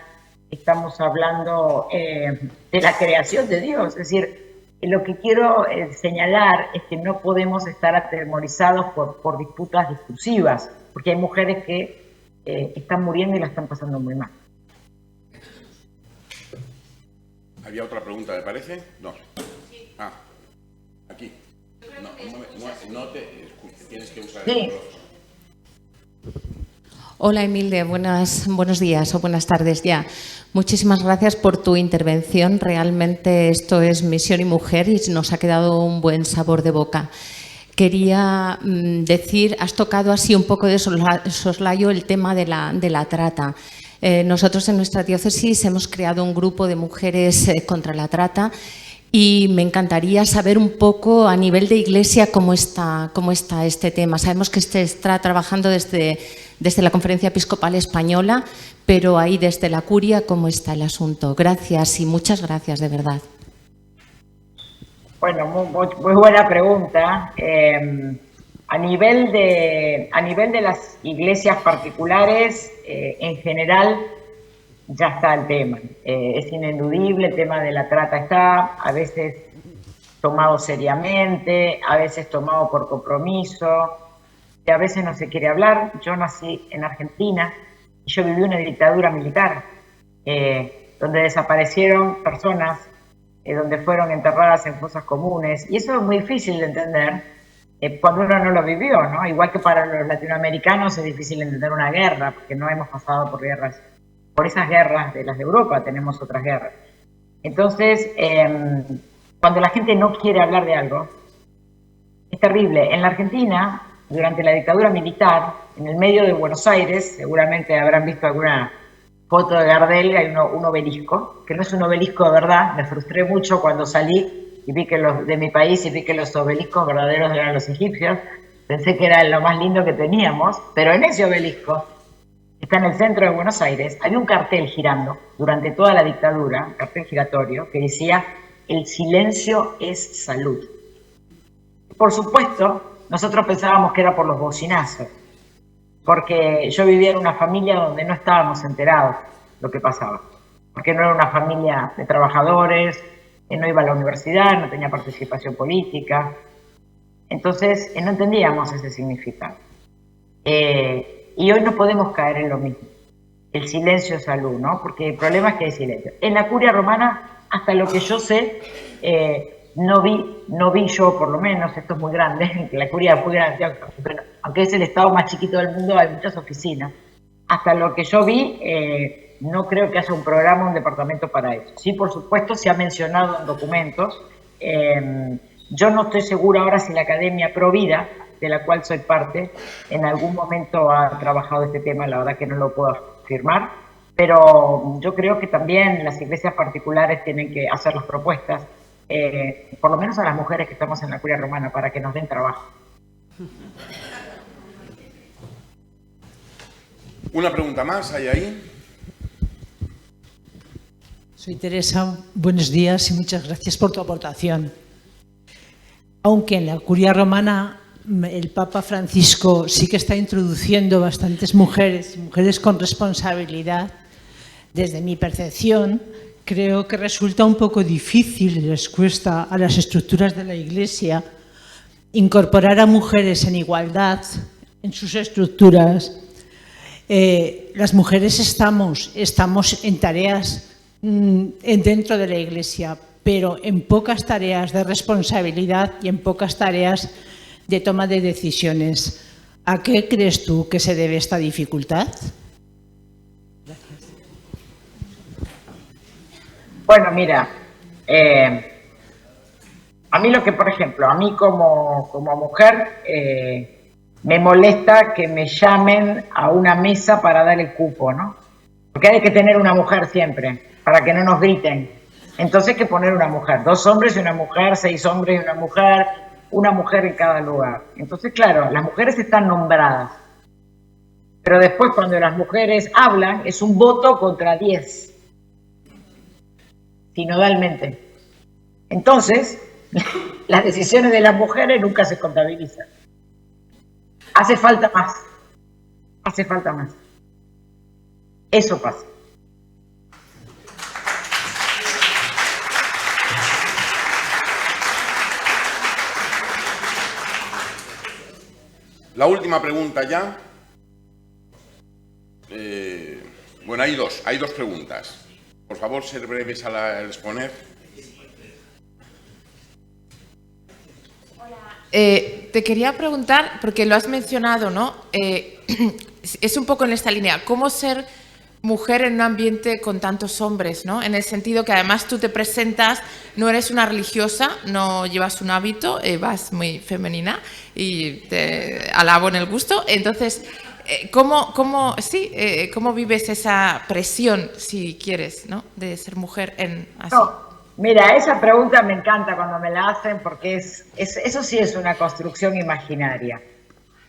estamos hablando de la creación de Dios. Es decir, lo que quiero señalar es que no podemos estar atemorizados por disputas discursivas, porque hay mujeres que están muriendo y la están pasando muy mal. ¿Había otra pregunta, me parece? No. Ah, aquí. No te escuches, tienes que usar el micrófono. Hola Emilde, buenos días o buenas tardes ya. Muchísimas gracias por tu intervención. Realmente esto es Misión y Mujer y nos ha quedado un buen sabor de boca. Quería decir, has tocado así un poco de soslayo el tema de la trata. Nosotros en nuestra diócesis hemos creado un grupo de mujeres contra la trata y me encantaría saber un poco a nivel de Iglesia cómo está este tema. Sabemos que se está trabajando desde la Conferencia Episcopal Española, pero ahí desde la Curia, ¿cómo está el asunto? Gracias y muchas gracias, de verdad. Bueno, muy buena pregunta. A nivel de las iglesias particulares, en general, ya está el tema. Es ineludible, el tema de la trata está, a veces tomado seriamente, a veces tomado por compromiso, y a veces no se quiere hablar. Yo nací en Argentina y yo viví una dictadura militar, donde desaparecieron personas, donde fueron enterradas en fosas comunes, y eso es muy difícil de entender cuando uno no lo vivió, ¿no? Igual que para los latinoamericanos es difícil entender una guerra, porque no hemos pasado por guerras, por esas guerras de las de Europa, tenemos otras guerras. Entonces, cuando la gente no quiere hablar de algo, es terrible. En la Argentina, durante la dictadura militar, en el medio de Buenos Aires, seguramente habrán visto alguna foto de Gardel, hay un obelisco, que no es un obelisco de verdad. Me frustré mucho cuando salí y vi que de mi país y vi que los obeliscos verdaderos eran los egipcios. Pensé que era lo más lindo que teníamos, pero en ese obelisco, que está en el centro de Buenos Aires, había un cartel girando durante toda la dictadura, un cartel giratorio, que decía: el silencio es salud. Por supuesto, nosotros pensábamos que era por los bocinazos, porque yo vivía en una familia donde no estábamos enterados de lo que pasaba, porque no era una familia de trabajadores, no iba a la universidad, no tenía participación política, entonces no entendíamos ese significado. Y hoy no podemos caer en lo mismo, el silencio es salud, ¿no? Porque el problema es que hay silencio. En la Curia Romana, hasta lo que yo sé, no vi yo, por lo menos, esto es muy grande, la Curia es muy grande, aunque es el estado más chiquito del mundo, hay muchas oficinas. Hasta lo que yo vi, no creo que haya un programa, un departamento para eso. Sí, por supuesto, se ha mencionado en documentos. Yo no estoy segura ahora si la Academia Provida, de la cual soy parte, en algún momento ha trabajado este tema, la verdad que no lo puedo afirmar, pero yo creo que también las iglesias particulares tienen que hacer las propuestas, por lo menos a las mujeres que estamos en la Curia Romana, para que nos den trabajo. Una pregunta más, ¿hay ahí? Soy Teresa, buenos días y muchas gracias por tu aportación. Aunque en la Curia Romana el Papa Francisco sí que está introduciendo bastantes mujeres con responsabilidad, desde mi percepción, creo que resulta un poco difícil y les cuesta a las estructuras de la Iglesia incorporar a mujeres en igualdad en sus estructuras. Las mujeres estamos en tareas dentro de la Iglesia, pero en pocas tareas de responsabilidad y en pocas tareas de toma de decisiones. ¿A qué crees tú que se debe esta dificultad? Bueno, mira, a mí lo que, por ejemplo, a mí como mujer me molesta que me llamen a una mesa para dar el cupo, ¿no? Porque hay que tener una mujer siempre, para que no nos griten. Entonces hay que poner una mujer, 2 hombres y una mujer, 6 hombres y una mujer en cada lugar. Entonces, claro, las mujeres están nombradas, pero después cuando las mujeres hablan es un voto contra 10, sinodalmente. Entonces, las decisiones de las mujeres nunca se contabilizan. Hace falta más. Eso pasa. La última pregunta ya. Bueno, hay dos preguntas. Por favor, ser breves al exponer. Te quería preguntar, porque lo has mencionado, ¿no? Es un poco en esta línea, ¿cómo ser mujer en un ambiente con tantos hombres, ¿no? En el sentido que además tú te presentas, no eres una religiosa, no llevas un hábito, vas muy femenina y te alabo en el gusto. Entonces, ¿cómo vives esa presión, si quieres, ¿no? De ser mujer en así? No. Mira, esa pregunta me encanta cuando me la hacen porque eso sí es una construcción imaginaria.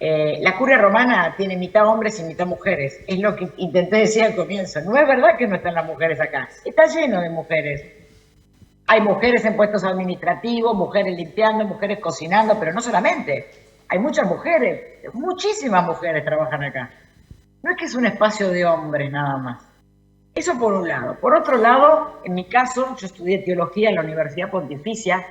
La Curia Romana tiene mitad hombres y mitad mujeres. Es lo que intenté decir al comienzo. No es verdad que no están las mujeres acá. Está lleno de mujeres. Hay mujeres en puestos administrativos, mujeres limpiando, mujeres cocinando, pero no solamente. Hay muchas mujeres, muchísimas mujeres trabajan acá. No es que es un espacio de hombres nada más. Eso por un lado. Por otro lado, en mi caso, yo estudié teología en la Universidad Pontificia,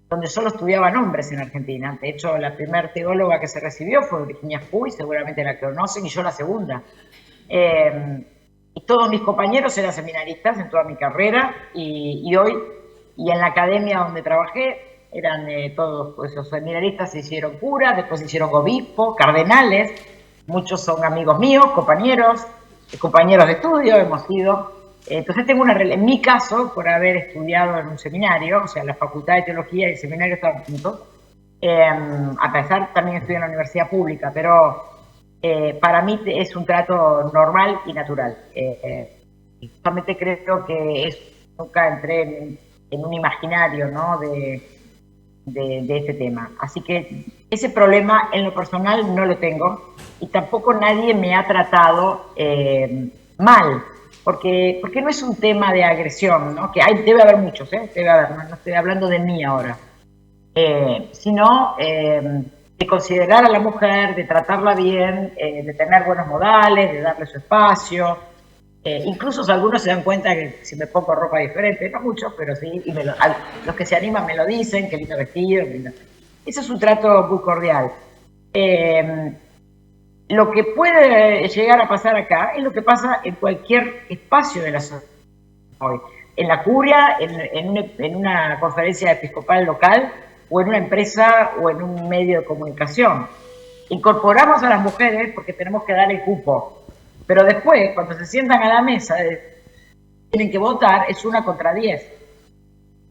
donde solo estudiaban hombres en Argentina. De hecho, la primera teóloga que se recibió fue Virginia Puy, seguramente la conocen, y yo la segunda. Y todos mis compañeros eran seminaristas en toda mi carrera, y hoy, y en la academia donde trabajé, eran todos pues, esos seminaristas, se hicieron curas, después se hicieron obispos, cardenales, muchos son amigos míos, compañeros de estudio, hemos sido. Entonces tengo en mi caso, por haber estudiado en un seminario, o sea, la Facultad de Teología y el seminario estaban juntos, a pesar también estudié en la universidad pública, pero para mí es un trato normal y natural. Solamente creo que nunca entré en un imaginario, ¿no?, de este tema. Así que ese problema en lo personal no lo tengo y tampoco nadie me ha tratado mal, porque no es un tema de agresión, ¿no? Que debe haber muchos, debe haber, no estoy hablando de mí ahora, sino de considerar a la mujer, de tratarla bien, de tener buenos modales, de darle su espacio. Incluso algunos se dan cuenta que si me pongo ropa diferente, no muchos, pero sí, y los que se animan me lo dicen, que lindo vestido, lindo. Eso es un trato muy cordial. Lo que puede llegar a pasar acá es lo que pasa en cualquier espacio de la sociedad hoy. En la curia, en una conferencia episcopal local, o en una empresa, o en un medio de comunicación. Incorporamos a las mujeres porque tenemos que dar el cupo. Pero después, cuando se sientan a la mesa, tienen que votar, es 1 contra 10.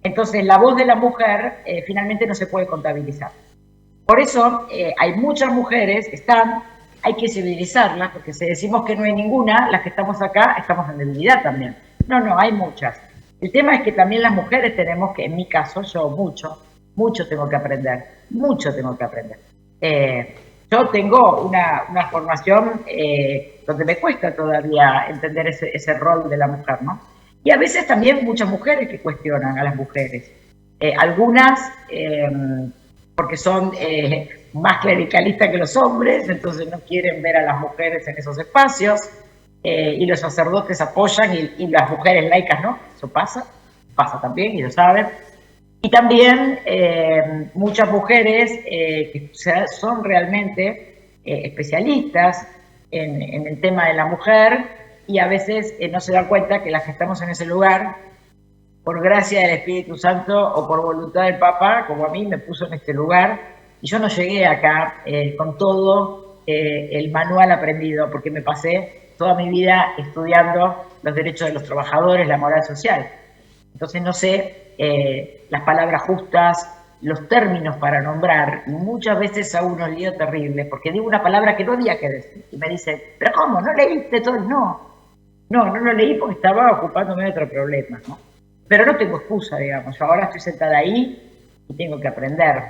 Entonces, la voz de la mujer finalmente no se puede contabilizar. Por eso, hay muchas mujeres que hay que civilizarlas, porque si decimos que no hay ninguna, las que estamos acá estamos en debilidad también. No, hay muchas. El tema es que también las mujeres tenemos que, en mi caso, yo mucho tengo que aprender, yo tengo una formación donde me cuesta todavía entender ese rol de la mujer, ¿no? Y a veces también muchas mujeres que cuestionan a las mujeres. Algunas porque son más clericalistas que los hombres, entonces no quieren ver a las mujeres en esos espacios, y los sacerdotes apoyan y las mujeres laicas no. Eso pasa también y lo saben. Y también muchas mujeres que son realmente especialistas en el tema de la mujer y a veces no se dan cuenta que las que estamos en ese lugar, por gracia del Espíritu Santo o por voluntad del Papa, como a mí me puso en este lugar, y yo no llegué acá con todo el manual aprendido, porque me pasé toda mi vida estudiando los derechos de los trabajadores, la moral social. Entonces no sé las palabras justas, los términos para nombrar, y muchas veces hago unos líos terribles, porque digo una palabra que no había que decir, y me dicen, ¿pero cómo? ¿No leíste todo? No lo leí porque estaba ocupándome de otro problema, ¿no? Pero no tengo excusa, digamos, yo ahora estoy sentada ahí y tengo que aprender,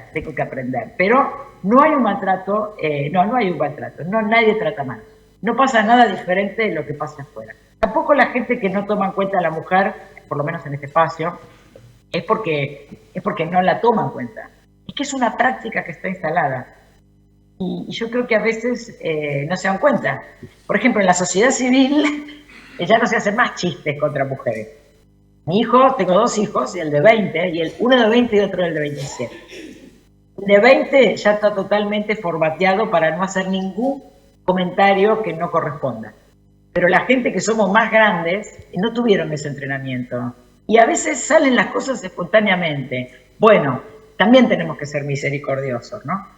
pero no hay un maltrato, no hay un maltrato, nadie trata mal, no pasa nada diferente de lo que pasa afuera. Tampoco la gente que no toma en cuenta a la mujer, por lo menos en este espacio, es porque no la toma en cuenta. Es que es una práctica que está instalada. Y yo creo que a veces no se dan cuenta. Por ejemplo, en la sociedad civil ya no se hacen más chistes contra mujeres. Tengo 2 hijos, y el de 20, uno de 20 y otro del de 27. El de 20 ya está totalmente formateado para no hacer ningún comentario que no corresponda. Pero la gente que somos más grandes no tuvieron ese entrenamiento. Y a veces salen las cosas espontáneamente. Bueno, también tenemos que ser misericordiosos, ¿no?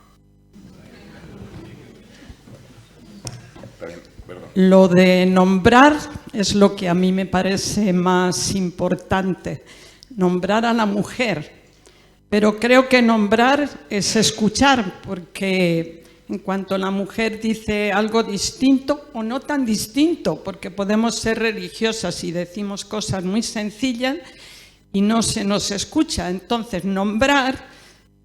Lo de nombrar es lo que a mí me parece más importante. Nombrar a la mujer. Pero creo que nombrar es escuchar, porque en cuanto la mujer dice algo distinto o no tan distinto, porque podemos ser religiosas y decimos cosas muy sencillas y no se nos escucha. Entonces, nombrar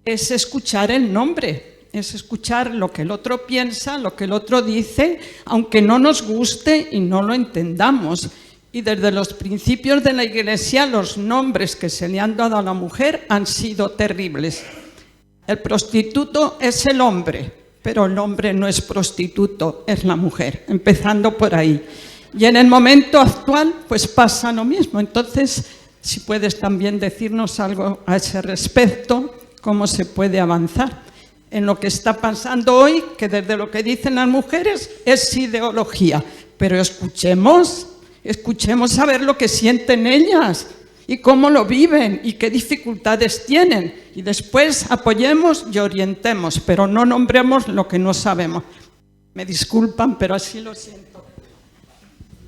es escuchar el nombre, es escuchar lo que el otro piensa, lo que el otro dice, aunque no nos guste y no lo entendamos. Y desde los principios de la Iglesia, los nombres que se le han dado a la mujer han sido terribles. El prostituto es el hombre, pero el hombre no es prostituto, es la mujer, empezando por ahí. Y en el momento actual, pues pasa lo mismo. Entonces, si puedes también decirnos algo a ese respecto, cómo se puede avanzar en lo que está pasando hoy, que desde lo que dicen las mujeres es ideología, pero escuchemos a ver lo que sienten ellas y cómo lo viven y qué dificultades tienen, y después apoyemos y orientemos, pero no nombremos lo que no sabemos. Me disculpan, pero así lo siento.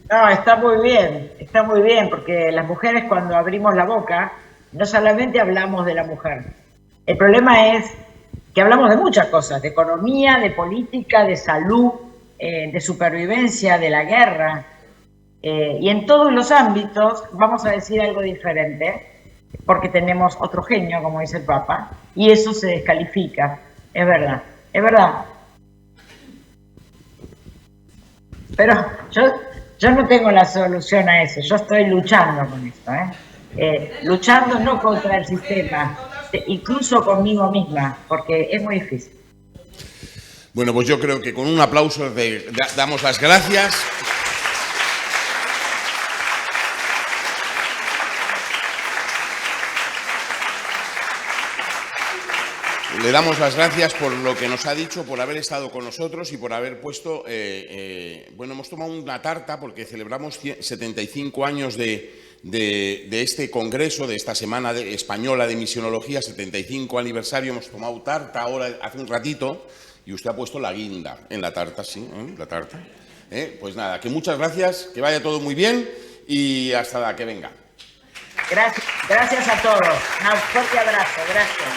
No, está muy bien, porque las mujeres cuando abrimos la boca no solamente hablamos de la mujer. El problema es que hablamos de muchas cosas, de economía, de política, de salud, de supervivencia, de la guerra, y en todos los ámbitos vamos a decir algo diferente, porque tenemos otro genio, como dice el Papa, y eso se descalifica. Es verdad, es verdad. Pero yo no tengo la solución a eso, yo estoy luchando con esto, luchando no contra el sistema, incluso conmigo misma, porque es muy difícil. Bueno, pues yo creo que con un aplauso damos las gracias. Le damos las gracias por lo que nos ha dicho, por haber estado con nosotros y por haber puesto... bueno, hemos tomado una tarta porque celebramos 75 años de este congreso, de esta Semana Española de Misionología, 75 aniversario. Hemos tomado tarta ahora, hace un ratito, y usted ha puesto la guinda en la tarta, sí, la tarta. Pues nada, que muchas gracias, que vaya todo muy bien y hasta que venga. Gracias a todos. Un fuerte abrazo. Gracias.